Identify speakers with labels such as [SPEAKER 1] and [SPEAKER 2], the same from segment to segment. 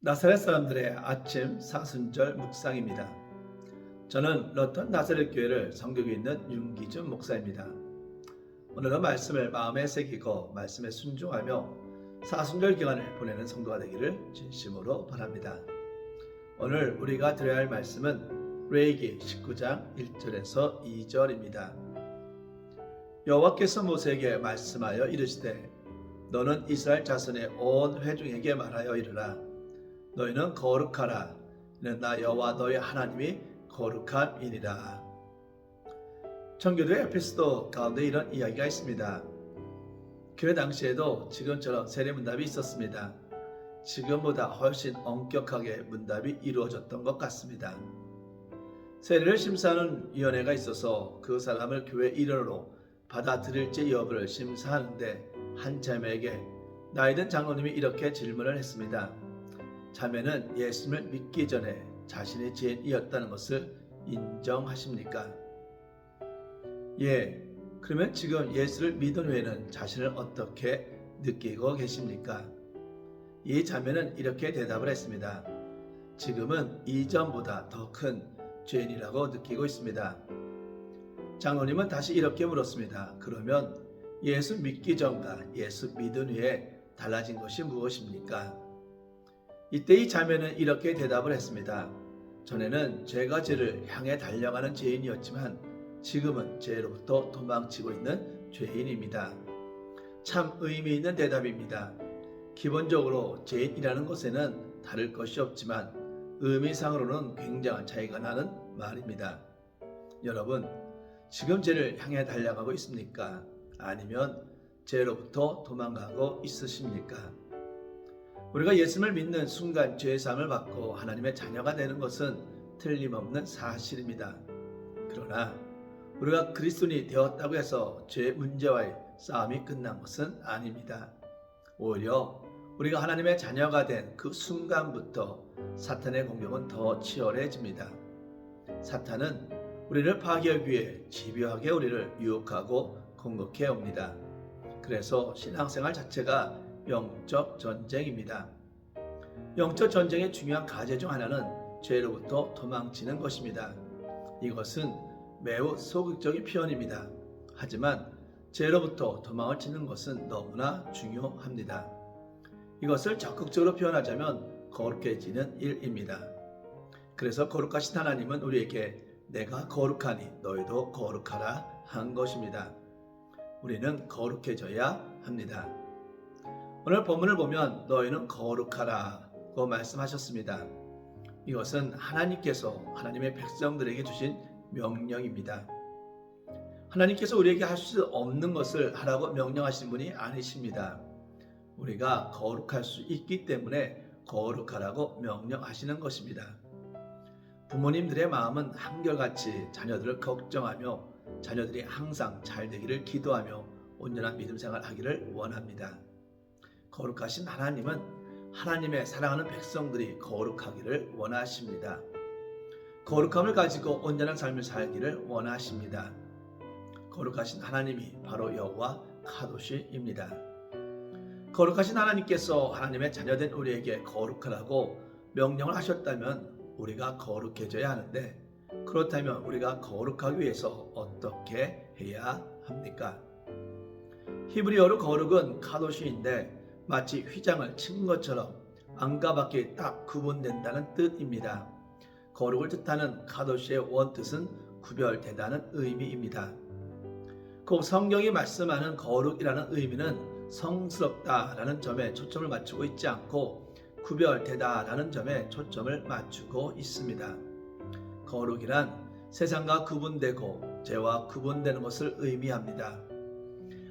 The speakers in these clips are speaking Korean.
[SPEAKER 1] 나사렛 사람들의 아침 사순절 묵상입니다. 저는 러턴 나사렛 교회를 섬기고 있는 윤기준 목사입니다. 오늘은 말씀을 마음에 새기고 말씀에 순종하며 사순절 기간을 보내는 성도가 되기를 진심으로 바랍니다. 오늘 우리가 들어야 할 말씀은 레위기 19장 1절에서 2절입니다. 여호와께서 모세에게 말씀하여 이르시되 너는 이스라엘 자손의 온 회중에게 말하여 이르라. 너희는 거룩하라. 이는 나 여호와 너희 하나님이 거룩함이니라. 청교도의 에피소드 가운데 이런 이야기가 있습니다. 교회 당시에도 지금처럼 세례문답이 있었습니다. 지금보다 훨씬 엄격하게 문답이 이루어졌던 것 같습니다. 세례를 심사하는 위원회가 있어서 그 사람을 교회 일원으로 받아들일지 여부를 심사하는데 한 자매에게 나이든 장로님이 이렇게 질문을 했습니다. 자매는 예수님을 믿기 전에 자신의 죄인이었다는 것을 인정하십니까? 예, 그러면 지금 예수를 믿은 후에는 자신을 어떻게 느끼고 계십니까? 이 자매는 이렇게 대답을 했습니다. 지금은 이전보다 더 큰 죄인이라고 느끼고 있습니다. 장로님은 다시 이렇게 물었습니다. 그러면 예수 믿기 전과 예수 믿은 후에 달라진 것이 무엇입니까? 이때 이 자매는 이렇게 대답을 했습니다. 전에는 죄가 죄를 향해 달려가는 죄인이었지만 지금은 죄로부터 도망치고 있는 죄인입니다. 참 의미 있는 대답입니다. 기본적으로 죄인이라는 것에는 다를 것이 없지만 의미상으로는 굉장한 차이가 나는 말입니다. 여러분, 지금 죄를 향해 달려가고 있습니까? 아니면 죄로부터 도망가고 있으십니까? 우리가 예수님을 믿는 순간 죄사함을 받고 하나님의 자녀가 되는 것은 틀림없는 사실입니다. 그러나 우리가 그리스도인이 되었다고 해서 죄 문제와의 싸움이 끝난 것은 아닙니다. 오히려 우리가 하나님의 자녀가 된 그 순간부터 사탄의 공격은 더 치열해집니다. 사탄은 우리를 파괴하기 위해 집요하게 우리를 유혹하고 공격해 옵니다. 그래서 신앙생활 자체가 영적 전쟁입니다. 영적 전쟁의 중요한 과제 중 하나는 죄로부터 도망치는 것입니다. 이것은 매우 소극적인 표현입니다. 하지만 죄로부터 도망을 치는 것은 너무나 중요합니다. 이것을 적극적으로 표현하자면 거룩해지는 일입니다. 그래서 거룩하신 하나님은 우리에게 내가 거룩하니 너희도 거룩하라 한 것입니다. 우리는 거룩해져야 합니다. 오늘 본문을 보면 너희는 거룩하라고 말씀하셨습니다. 이것은 하나님께서 하나님의 백성들에게 주신 명령입니다. 하나님께서 우리에게 할 수 없는 것을 하라고 명령하신 분이 아니십니다. 우리가 거룩할 수 있기 때문에 거룩하라고 명령하시는 것입니다. 부모님들의 마음은 한결같이 자녀들을 걱정하며 자녀들이 항상 잘 되기를 기도하며 온전한 믿음 생활하기를 원합니다. 거룩하신 하나님은 하나님의 사랑하는 백성들이 거룩하기를 원하십니다. 거룩함을 가지고 온전한 삶을 살기를 원하십니다. 거룩하신 하나님이 바로 여호와 카도시입니다. 거룩하신 하나님께서 하나님의 자녀된 우리에게 거룩하라고 명령을 하셨다면 우리가 거룩해져야 하는데, 그렇다면 우리가 거룩하기 위해서 어떻게 해야 합니까? 히브리어로 거룩은 카도시인데 마치 휘장을 친 것처럼 안과 밖이 딱 구분된다는 뜻입니다. 거룩을 뜻하는 카도시의 원뜻은 구별되다는 의미입니다. 꼭 성경이 말씀하는 거룩이라는 의미는 성스럽다라는 점에 초점을 맞추고 있지 않고 구별되다라는 점에 초점을 맞추고 있습니다. 거룩이란 세상과 구분되고 죄와 구분되는 것을 의미합니다.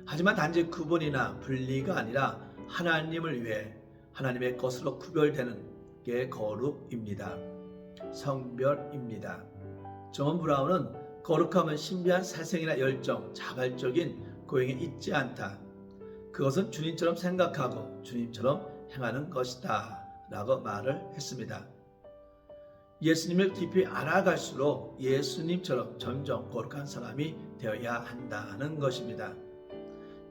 [SPEAKER 1] 하지만 단지 구분이나 분리가 아니라 하나님을 위해 하나님의 것으로 구별되는 게 거룩입니다. 성별입니다. 존 브라운은 거룩함은 신비한 살생이나 열정, 자발적인 고행에 있지 않다. 그것은 주님처럼 생각하고 주님처럼 행하는 것이다 라고 말을 했습니다. 예수님을 깊이 알아갈수록 예수님처럼 점점 거룩한 사람이 되어야 한다는 것입니다.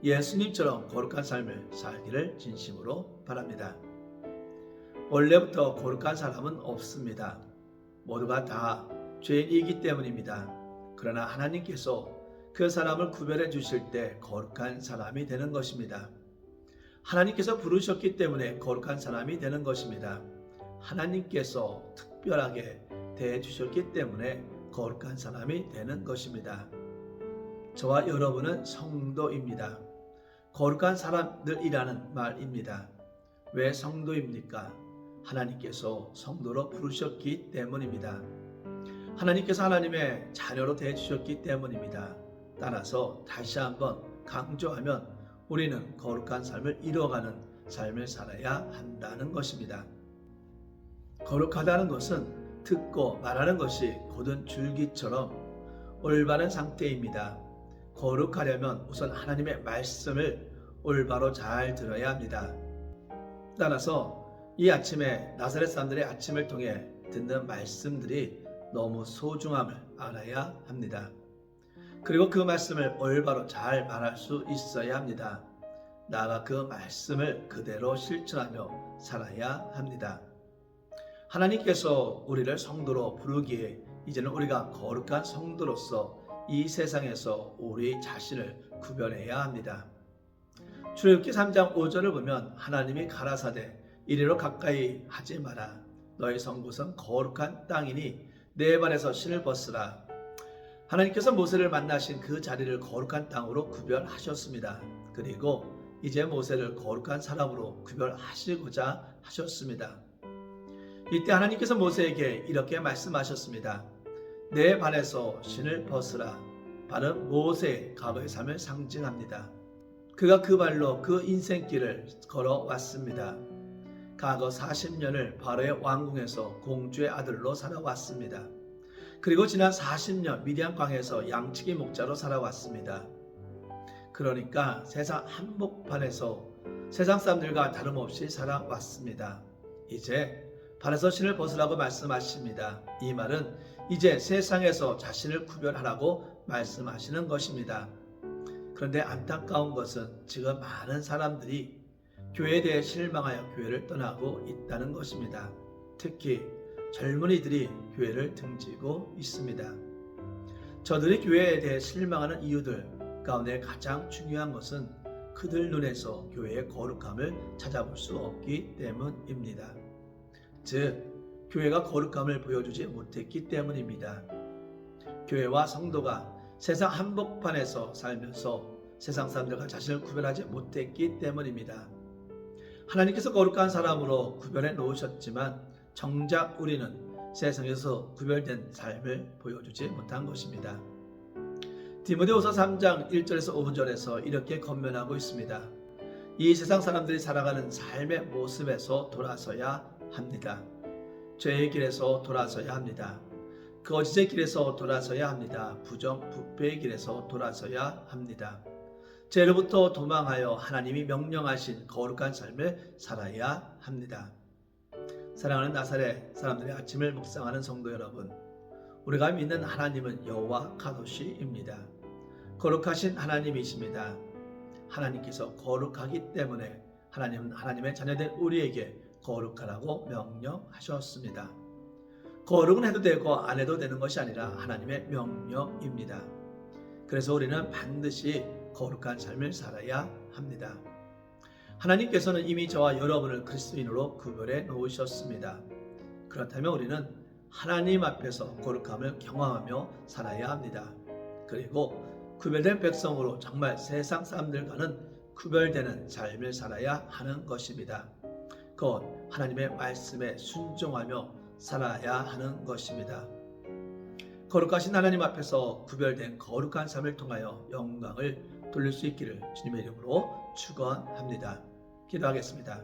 [SPEAKER 1] 예수님처럼 거룩한 삶을 살기를 진심으로 바랍니다. 원래부터 거룩한 사람은 없습니다. 모두가 다 죄인이기 때문입니다. 그러나 하나님께서 그 사람을 구별해 주실 때 거룩한 사람이 되는 것입니다. 하나님께서 부르셨기 때문에 거룩한 사람이 되는 것입니다. 하나님께서 특별하게 대해 주셨기 때문에 거룩한 사람이 되는 것입니다. 저와 여러분은 성도입니다. 거룩한 사람들이라는 말입니다. 왜 성도입니까? 하나님께서 성도로 부르셨기 때문입니다. 하나님께서 하나님의 자녀로 대해주셨기 때문입니다. 따라서 다시 한번 강조하면 우리는 거룩한 삶을 이루어가는 삶을 살아야 한다는 것입니다. 거룩하다는 것은 듣고 말하는 것이 곧은 줄기처럼 올바른 상태입니다. 거룩하려면 우선 하나님의 말씀을 올바로 잘 들어야 합니다. 따라서 이 아침에 나사렛 사람들의 아침을 통해 듣는 말씀들이 너무 소중함을 알아야 합니다. 그리고 그 말씀을 올바로 잘 말할 수 있어야 합니다. 나아가 그 말씀을 그대로 실천하며 살아야 합니다. 하나님께서 우리를 성도로 부르기에 이제는 우리가 거룩한 성도로서 이 세상에서 우리 자신을 구별해야 합니다. 출애굽기 3장 5절을 보면 하나님이 가라사대 이리로 가까이 하지 마라. 너희 선 곳은 거룩한 땅이니 내 발에서 신을 벗으라. 하나님께서 모세를 만나신 그 자리를 거룩한 땅으로 구별하셨습니다. 그리고 이제 모세를 거룩한 사람으로 구별하시고자 하셨습니다. 이때 하나님께서 모세에게 이렇게 말씀하셨습니다. 내 발에서 신을 벗으라. 발은 모세의 과거의 삶을 상징합니다. 그가 그 발로 그 인생길을 걸어왔습니다. 과거 40년을 바로의 왕궁에서 공주의 아들로 살아왔습니다. 그리고 지난 40년 미디안 광에서 양치기 목자로 살아왔습니다. 그러니까 세상 한복판에서 세상 사람들과 다름없이 살아왔습니다. 이제 발에서 신을 벗으라고 말씀하십니다. 이 말은 이제 세상에서 자신을 구별하라고 말씀하시는 것입니다. 그런데 안타까운 것은 지금 많은 사람들이 교회에 대해 실망하여 교회를 떠나고 있다는 것입니다. 특히 젊은이들이 교회를 등지고 있습니다. 저들이 교회에 대해 실망하는 이유들 가운데 가장 중요한 것은 그들 눈에서 교회의 거룩함을 찾아볼 수 없기 때문입니다. 즉, 교회가 거룩함을 보여주지 못했기 때문입니다. 교회와 성도가 세상 한복판에서 살면서 세상 사람들과 자신을 구별하지 못했기 때문입니다. 하나님께서 거룩한 사람으로 구별해 놓으셨지만 정작 우리는 세상에서 구별된 삶을 보여주지 못한 것입니다. 디모데후서 3장 1절에서 5절에서 이렇게 권면하고 있습니다. 이 세상 사람들이 살아가는 삶의 모습에서 돌아서야 합니다. 죄의 길에서 돌아서야 합니다. 거짓의 길에서 돌아서야 합니다. 부정부패의 길에서 돌아서야 합니다. 죄로부터 도망하여 하나님이 명령하신 거룩한 삶을 살아야 합니다. 사랑하는 나사렛 사람들의 아침을 묵상하는 성도 여러분, 우리가 믿는 하나님은 여호와 카도시입니다. 거룩하신 하나님이십니다. 하나님께서 거룩하기 때문에 하나님은 하나님의 자녀된 우리에게 거룩하라고 명령하셨습니다. 거룩은 해도 되고 안 해도 되는 것이 아니라 하나님의 명령입니다. 그래서 우리는 반드시 거룩한 삶을 살아야 합니다. 하나님께서는 이미 저와 여러분을 그리스도인으로 구별해 놓으셨습니다. 그렇다면 우리는 하나님 앞에서 거룩함을 경험하며 살아야 합니다. 그리고 구별된 백성으로 정말 세상 사람들과는 구별되는 삶을 살아야 하는 것입니다. 곧 하나님의 말씀에 순종하며 살아야 하는 것입니다. 거룩하신 하나님 앞에서 구별된 거룩한 삶을 통하여 영광을 돌릴 수 있기를 주님의 이름으로 축원합니다. 기도하겠습니다.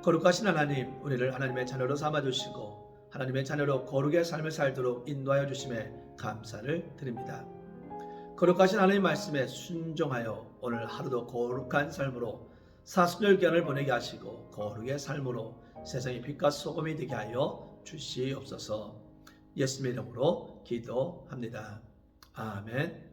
[SPEAKER 1] 거룩하신 하나님, 우리를 하나님의 자녀로 삼아주시고 하나님의 자녀로 거룩의 삶을 살도록 인도하여 주심에 감사를 드립니다. 거룩하신 하나님 말씀에 순종하여 오늘 하루도 거룩한 삶으로 사순절기간을 보내게 하시고 거룩의 삶으로 세상의 빛과 소금이 되게 하여 주시옵소서. 예수님의 이름으로 기도합니다. 아멘.